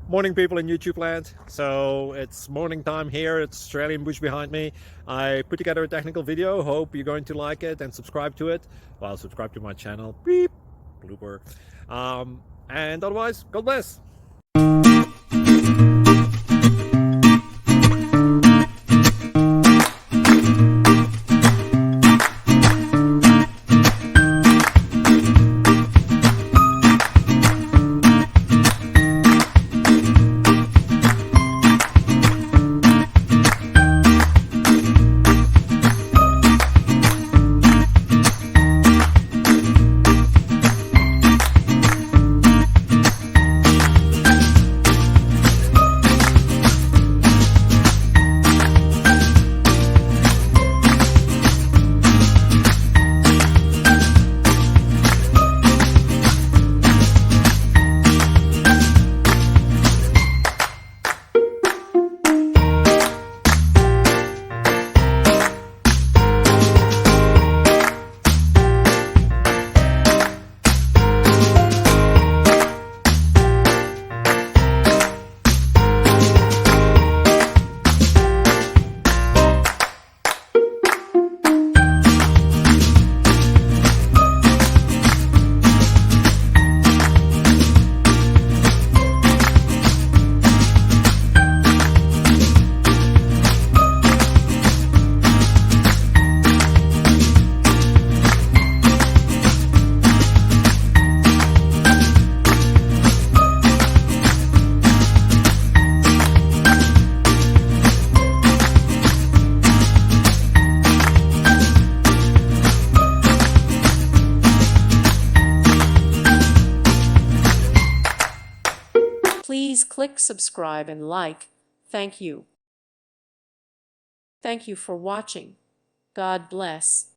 Morning, people in YouTube land. So it's morning time here. It's Australian bush behind me. I put together a technical video. Hope you're going to like it and subscribe to it. Well, subscribe to my channel. Beep, blooper. And otherwise, God bless. Please click subscribe and like. Thank you. Thank you for watching. God bless.